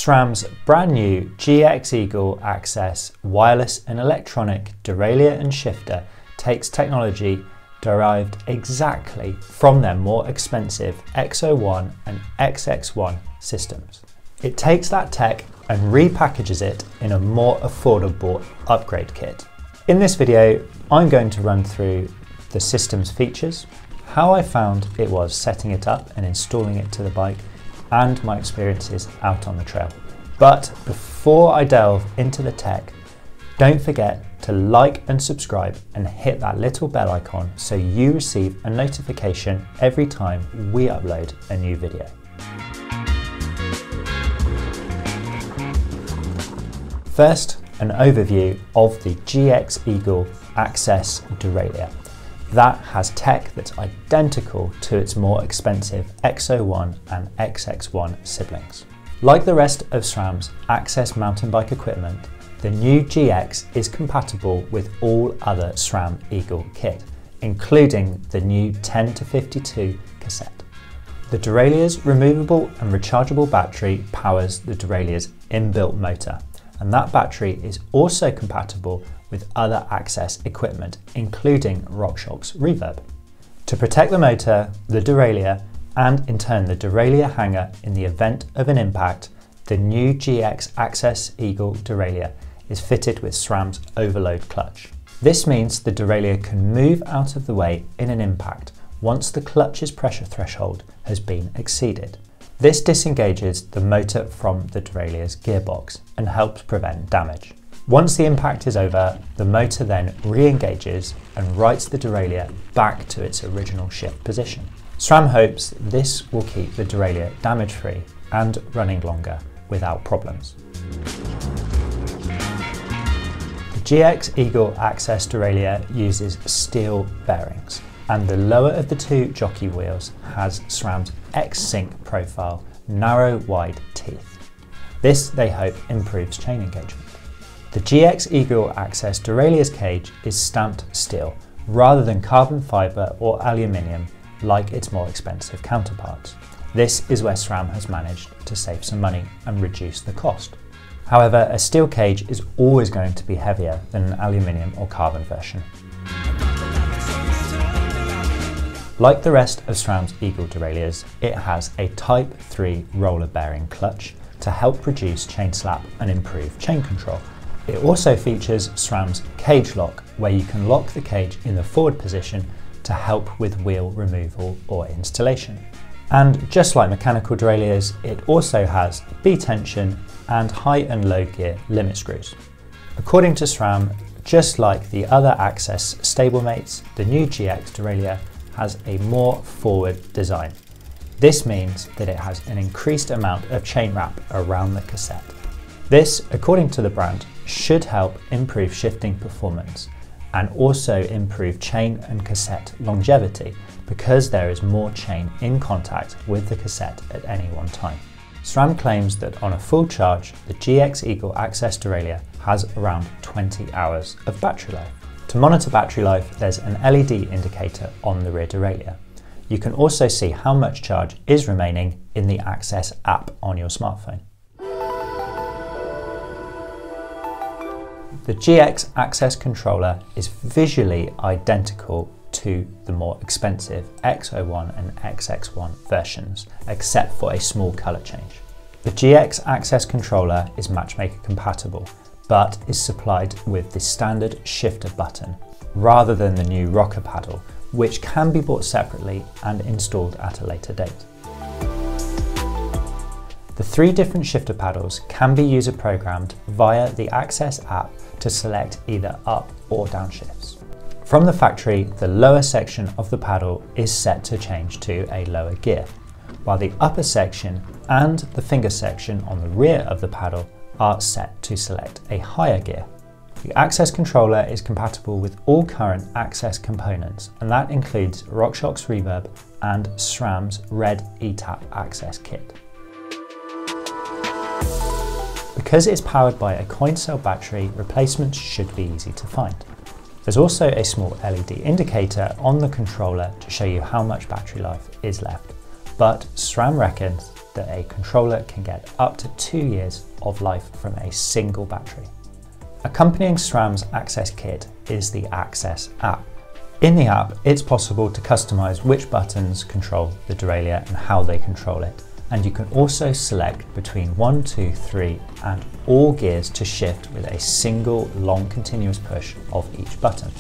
SRAM's brand new GX Eagle AXS wireless and electronic derailleur and shifter takes technology derived exactly from their more expensive X01 and XX1 systems. It takes that tech and repackages it in a more affordable upgrade kit. In this video, I'm going to run through the system's features, how I found it was setting it up and installing it to the bike, and my experiences out on the trail. But before I delve into the tech, don't forget to like and subscribe and hit that little bell icon so you receive a notification every time we upload a new video. First, an overview of the GX Eagle AXS derailleur. That has tech that's identical to its more expensive X01 and XX1 siblings. Like the rest of SRAM's AXS mountain bike equipment, the new GX is compatible with all other SRAM Eagle kit, including the new 10-52 cassette. The derailleur's removable and rechargeable battery powers the derailleur's inbuilt motor, and that battery is also compatible with other AXS equipment, including RockShox's reverb. To protect the motor, the derailleur, and in turn the derailleur hanger in the event of an impact, the new GX AXS Eagle derailleur is fitted with SRAM's overload clutch. This means the derailleur can move out of the way in an impact once the clutch's pressure threshold has been exceeded. This disengages the motor from the derailleur's gearbox and helps prevent damage. Once the impact is over, the motor then re-engages and rights the derailleur back to its original shift position. SRAM hopes this will keep the derailleur damage-free and running longer without problems. The GX Eagle AXS derailleur uses steel bearings, and the lower of the two jockey wheels has SRAM's X-Sync profile narrow wide teeth. This, they hope, improves chain engagement. The GX Eagle AXS derailleur's cage is stamped steel rather than carbon fibre or aluminium like its more expensive counterparts. This is where SRAM has managed to save some money and reduce the cost. However, a steel cage is always going to be heavier than an aluminium or carbon version. Like the rest of SRAM's Eagle derailleurs, it has a Type 3 roller bearing clutch to help reduce chain slap and improve chain control. It also features SRAM's cage lock, where you can lock the cage in the forward position to help with wheel removal or installation. And just like mechanical derailleurs, it also has B-tension and high and low gear limit screws. According to SRAM, just like the other AXS stablemates, the new GX derailleur has a more forward design. This means that it has an increased amount of chain wrap around the cassette. This, according to the brand, should help improve shifting performance and also improve chain and cassette longevity because there is more chain in contact with the cassette at any one time. SRAM claims that on a full charge, the GX Eagle AXS derailleur has around 20 hours of battery life. To monitor battery life, there's an LED indicator on the rear derailleur. You can also see how much charge is remaining in the AXS app on your smartphone. The GX AXS controller is visually identical to the more expensive X01 and XX1 versions, except for a small colour change. The GX AXS controller is matchmaker compatible, but is supplied with the standard shifter button, rather than the new rocker paddle, which can be bought separately and installed at a later date. The three different shifter paddles can be user programmed via the AXS app to select either up or down shifts. From the factory, the lower section of the paddle is set to change to a lower gear, while the upper section and the finger section on the rear of the paddle are set to select a higher gear. The AXS controller is compatible with all current AXS components, and that includes RockShox's reverb and SRAM's red ETAP AXS kit. Because it's powered by a coin cell battery, replacements should be easy to find. There's also a small LED indicator on the controller to show you how much battery life is left, but SRAM reckons that that a controller can get up to 2 years of life from a single battery. Accompanying SRAM's AXS kit is the AXS app. In the app, it's possible to customize which buttons control the derailleur and how they control it. And you can also select between 1, 2, 3 and all gears to shift with a single long continuous push of each button.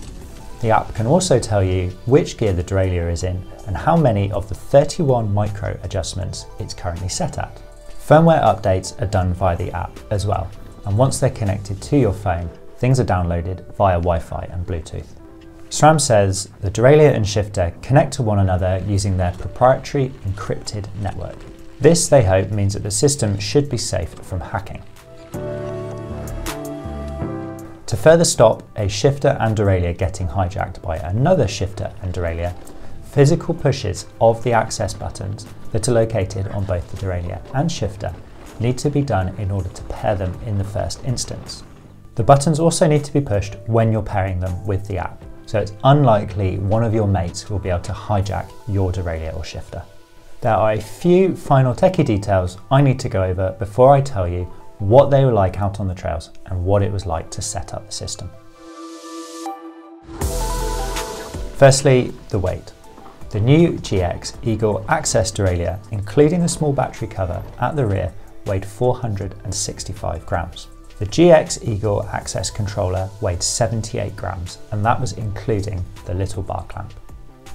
The app can also tell you which gear the derailleur is in and how many of the 31 micro adjustments it's currently set at. Firmware updates are done via the app as well, and once they're connected to your phone, things are downloaded via Wi-Fi and Bluetooth. SRAM says the derailleur and shifter connect to one another using their proprietary encrypted network. This, they hope, means that the system should be safe from hacking. To further stop a shifter and derailleur getting hijacked by another shifter and derailleur, physical pushes of the AXS buttons that are located on both the derailleur and shifter need to be done in order to pair them in the first instance. The buttons also need to be pushed when you're pairing them with the app, so it's unlikely one of your mates will be able to hijack your derailleur or shifter. There are a few final techie details I need to go over before I tell you what they were like out on the trails and what it was like to set up the system. Firstly, the weight. The new GX Eagle AXS derailleur, including the small battery cover at the rear, weighed 465 grams. The GX Eagle AXS controller weighed 78 grams, and that was including the little bar clamp.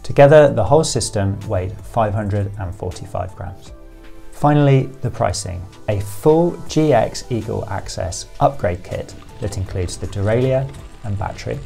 Together, the whole system weighed 545 grams. Finally, the pricing. A full GX Eagle AXS upgrade kit that includes the derailleur and battery,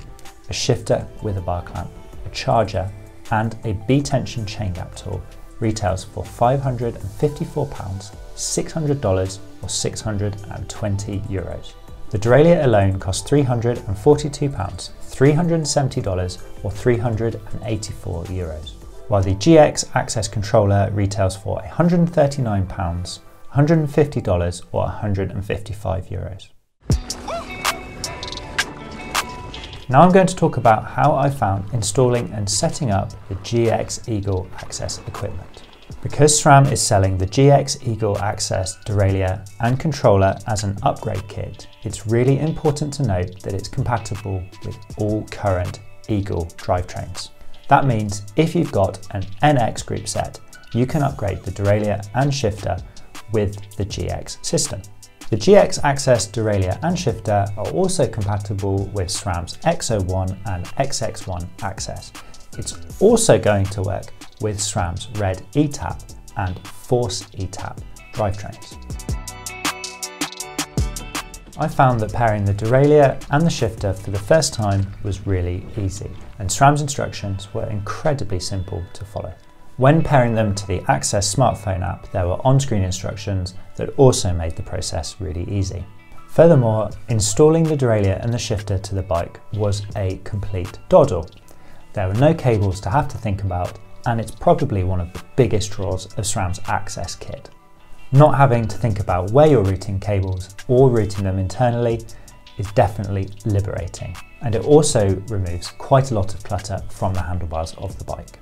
a shifter with a bar clamp, a charger, and a B-tension chain gap tool retails for £554, $600 or €620. The derailleur alone costs £342, $370 or €384, while the GX AXS controller retails for £139, $150 or €155. Now I'm going to talk about how I found installing and setting up the GX Eagle AXS equipment. Because SRAM is selling the GX Eagle AXS derailleur and controller as an upgrade kit, it's really important to note that it's compatible with all current Eagle drivetrains. That means if you've got an NX group set, you can upgrade the derailleur and shifter with the GX system. The GX AXS derailleur and shifter are also compatible with SRAM's X01 and XX1 AXS. It's also going to work with SRAM's Red ETAP and Force ETAP drivetrains. I found that pairing the derailleur and the shifter for the first time was really easy, and SRAM's instructions were incredibly simple to follow. When pairing them to the AXS smartphone app, there were on-screen instructions that also made the process really easy. Furthermore, installing the derailleur and the shifter to the bike was a complete doddle. There were no cables to have to think about, and it's probably one of the biggest draws of SRAM's AXS kit. Not having to think about where you're routing cables or routing them internally is definitely liberating, and it also removes quite a lot of clutter from the handlebars of the bike.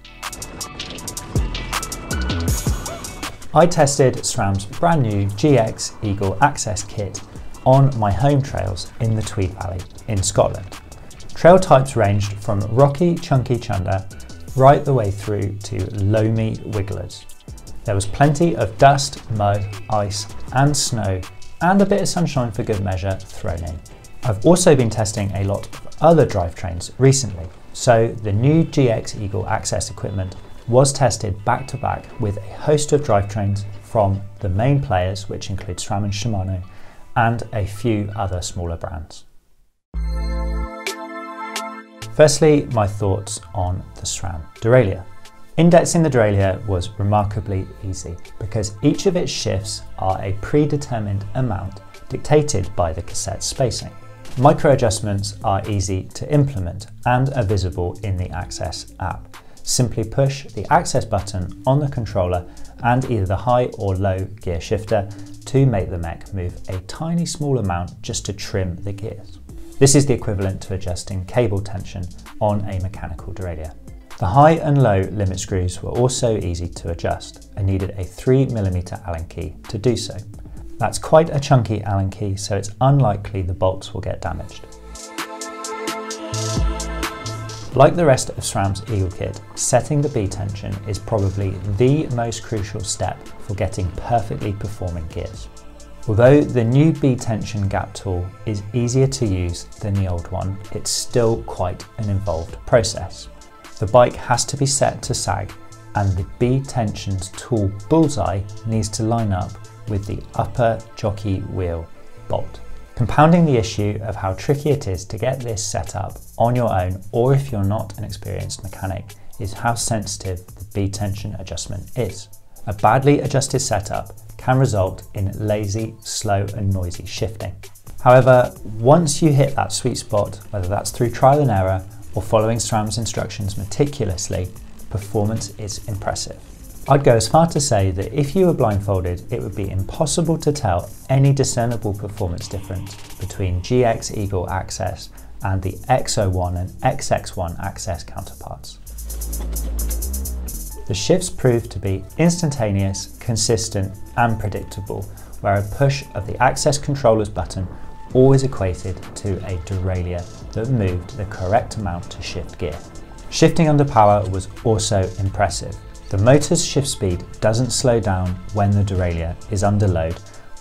I tested SRAM's brand new GX Eagle AXS kit on my home trails in the Tweed Valley in Scotland. Trail types ranged from rocky, chunky chunder right the way through to loamy wigglers. There was plenty of dust, mud, ice and snow, and a bit of sunshine for good measure thrown in. I've also been testing a lot of other drivetrains recently, so the new GX Eagle AXS equipment was tested back to back with a host of drivetrains from the main players, which include SRAM and Shimano, and a few other smaller brands. Firstly, my thoughts on the SRAM derailleur. Indexing the derailleur was remarkably easy because each of its shifts are a predetermined amount dictated by the cassette spacing. Micro adjustments are easy to implement and are visible in the AXS app. Simply push the AXS button on the controller and either the high or low gear shifter to make the mech move a tiny small amount just to trim the gears. This is the equivalent to adjusting cable tension on a mechanical derailleur. The high and low limit screws were also easy to adjust and needed a 3mm Allen key to do so. That's quite a chunky Allen key, so it's unlikely the bolts will get damaged. Like the rest of SRAM's Eagle kit, setting the B tension is probably the most crucial step for getting perfectly performing gears. Although the new B tension gap tool is easier to use than the old one, it's still quite an involved process. The bike has to be set to sag, and the B tension's tool bullseye needs to line up with the upper jockey wheel bolt. Compounding the issue of how tricky it is to get this set up on your own, or if you're not an experienced mechanic, is how sensitive the B tension adjustment is. A badly adjusted setup can result in lazy, slow and noisy shifting. However, once you hit that sweet spot, whether that's through trial and error or following SRAM's instructions meticulously, performance is impressive. I'd go as far to say that if you were blindfolded, it would be impossible to tell any discernible performance difference between GX Eagle AXS and the X01 and XX1 AXS counterparts. The shifts proved to be instantaneous, consistent and predictable, where a push of the AXS controller's button always equated to a derailleur that moved the correct amount to shift gear. Shifting under power was also impressive. The motor's shift speed doesn't slow down when the derailleur is under load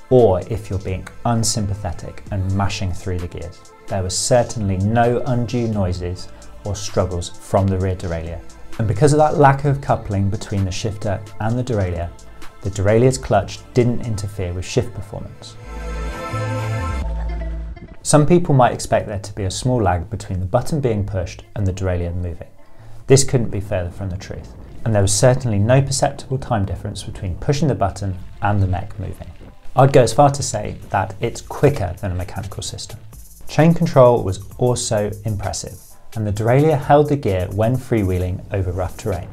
or if you're being unsympathetic and mashing through the gears. There was certainly no undue noises or struggles from the rear derailleur, and because of that lack of coupling between the shifter and the derailleur's clutch didn't interfere with shift performance. Some people might expect there to be a small lag between the button being pushed and the derailleur moving. This couldn't be further from the truth, and there was certainly no perceptible time difference between pushing the button and the mech moving. I'd go as far to say that it's quicker than a mechanical system. Chain control was also impressive, and the derailleur held the gear when freewheeling over rough terrain,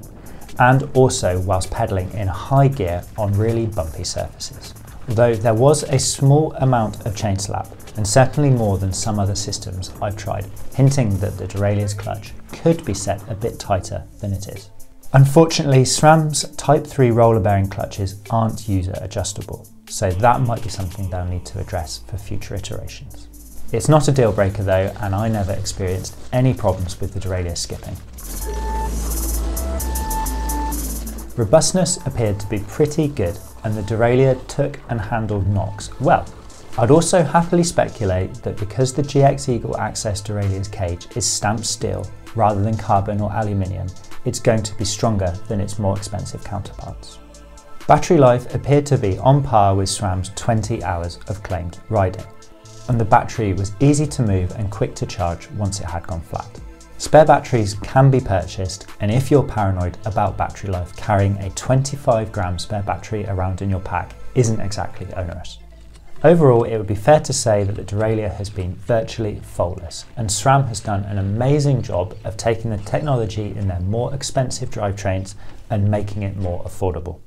and also whilst pedalling in high gear on really bumpy surfaces. Although there was a small amount of chain slap, and certainly more than some other systems I've tried, hinting that the derailleur's clutch could be set a bit tighter than it is. Unfortunately, SRAM's Type 3 roller bearing clutches aren't user adjustable, so that might be something they'll need to address for future iterations. It's not a deal breaker though, and I never experienced any problems with the derailleur skipping. Robustness appeared to be pretty good, and the derailleur took and handled knocks well. I'd also happily speculate that because the GX Eagle AXS derailleur's cage is stamped steel rather than carbon or aluminium, it's going to be stronger than its more expensive counterparts. Battery life appeared to be on par with SRAM's 20 hours of claimed riding, and the battery was easy to move and quick to charge once it had gone flat. Spare batteries can be purchased, and if you're paranoid about battery life, carrying a 25-gram spare battery around in your pack isn't exactly onerous. Overall, it would be fair to say that the derailleur has been virtually faultless, and SRAM has done an amazing job of taking the technology in their more expensive drivetrains and making it more affordable.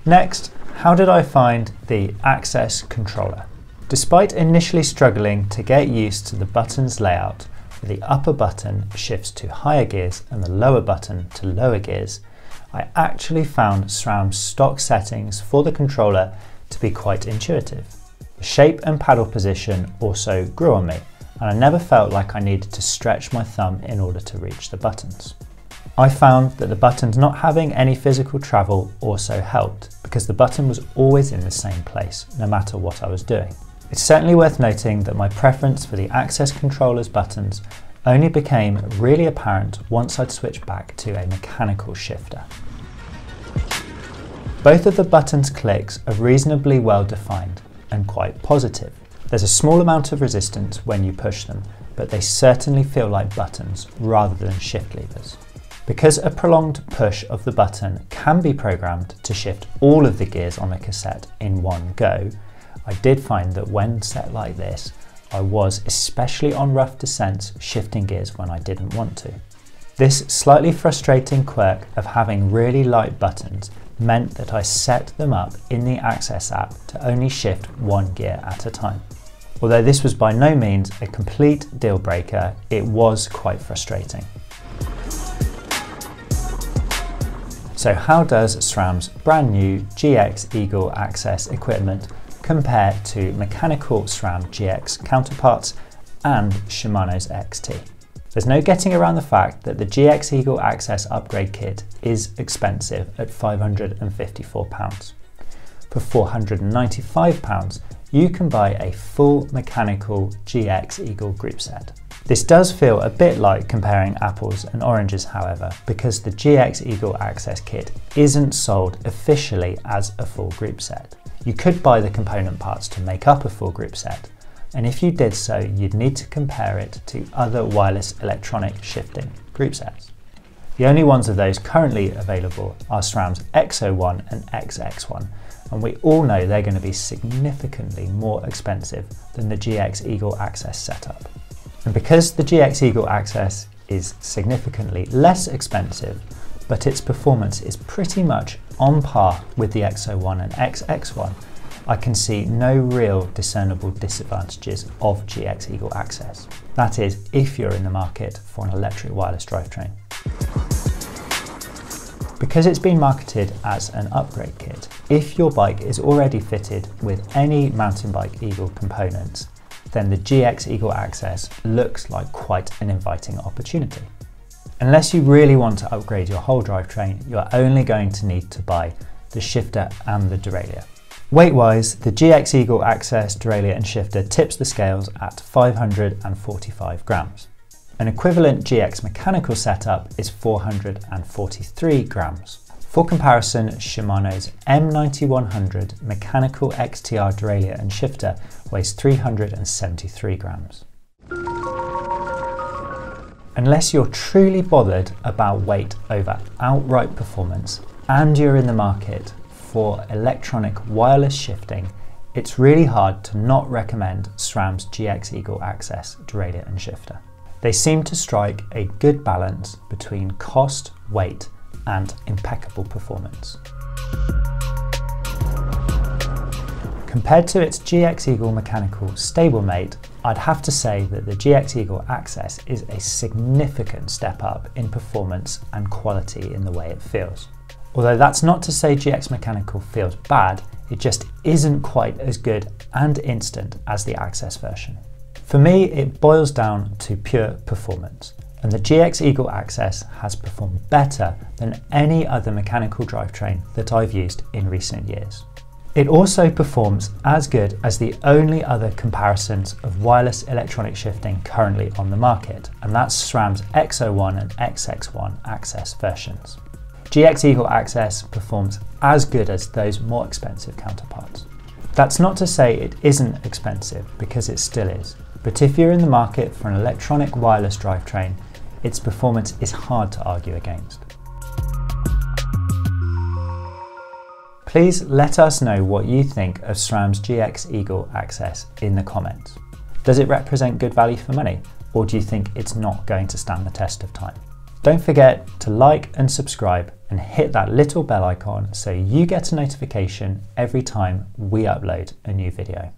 Next, how did I find the AXS controller? Despite initially struggling to get used to the button's layout, where the upper button shifts to higher gears and the lower button to lower gears, I actually found SRAM's stock settings for the controller to be quite intuitive. The shape and paddle position also grew on me, and I never felt like I needed to stretch my thumb in order to reach the buttons. I found that the buttons not having any physical travel also helped, because the button was always in the same place, no matter what I was doing. It's certainly worth noting that my preference for the AXS controller's buttons only became really apparent once I'd switched back to a mechanical shifter. Both of the buttons' clicks are reasonably well defined and quite positive. There's a small amount of resistance when you push them, but they certainly feel like buttons rather than shift levers. Because a prolonged push of the button can be programmed to shift all of the gears on a cassette in one go, I did find that when set like this, I was, especially on rough descents, shifting gears when I didn't want to. This slightly frustrating quirk of having really light buttons meant that I set them up in the AXS app to only shift one gear at a time. Although this was by no means a complete deal breaker, it was quite frustrating. So how does SRAM's brand new GX Eagle AXS equipment compare to mechanical SRAM GX counterparts and Shimano's XT? There's no getting around the fact that the GX Eagle AXS upgrade kit is expensive at £554. For £495, you can buy a full mechanical GX Eagle group set. This does feel a bit like comparing apples and oranges, however, because the GX Eagle AXS kit isn't sold officially as a full group set. You could buy the component parts to make up a full group set, and if you did so, you'd need to compare it to other wireless electronic shifting group sets. The only ones of those currently available are SRAM's X01 and XX1, and we all know they're going to be significantly more expensive than the GX Eagle AXS setup. And because the GX Eagle AXS is significantly less expensive, but its performance is pretty much on par with the X01 and XX1, I can see no real discernible disadvantages of GX Eagle AXS. That is, if you're in the market for an electric wireless drivetrain. Because it's been marketed as an upgrade kit, if your bike is already fitted with any mountain bike Eagle components, then the GX Eagle AXS looks like quite an inviting opportunity. Unless you really want to upgrade your whole drivetrain, you're only going to need to buy the shifter and the derailleur. Weight-wise, the GX Eagle AXS derailleur and shifter tips the scales at 545 grams. An equivalent GX mechanical setup is 443 grams. For comparison, Shimano's M9100 mechanical XTR derailleur and shifter weighs 373 grams. Unless you're truly bothered about weight over outright performance and you're in the market for electronic wireless shifting, it's really hard to not recommend SRAM's GX Eagle AXS derailleur and shifter. They seem to strike a good balance between cost, weight, and impeccable performance. Compared to its GX Eagle mechanical stablemate, I'd have to say that the GX Eagle AXS is a significant step up in performance and quality in the way it feels. Although that's not to say GX mechanical feels bad, it just isn't quite as good and instant as the AXS version. For me, it boils down to pure performance, and the GX Eagle AXS has performed better than any other mechanical drivetrain that I've used in recent years. It also performs as good as the only other comparisons of wireless electronic shifting currently on the market, and that's SRAM's X01 and XX1 AXS versions. GX Eagle AXS performs as good as those more expensive counterparts. That's not to say it isn't expensive, because it still is, but if you're in the market for an electronic wireless drivetrain, its performance is hard to argue against. Please let us know what you think of SRAM's GX Eagle AXS in the comments. Does it represent good value for money, or do you think it's not going to stand the test of time? Don't forget to like and subscribe and hit that little bell icon so you get a notification every time we upload a new video.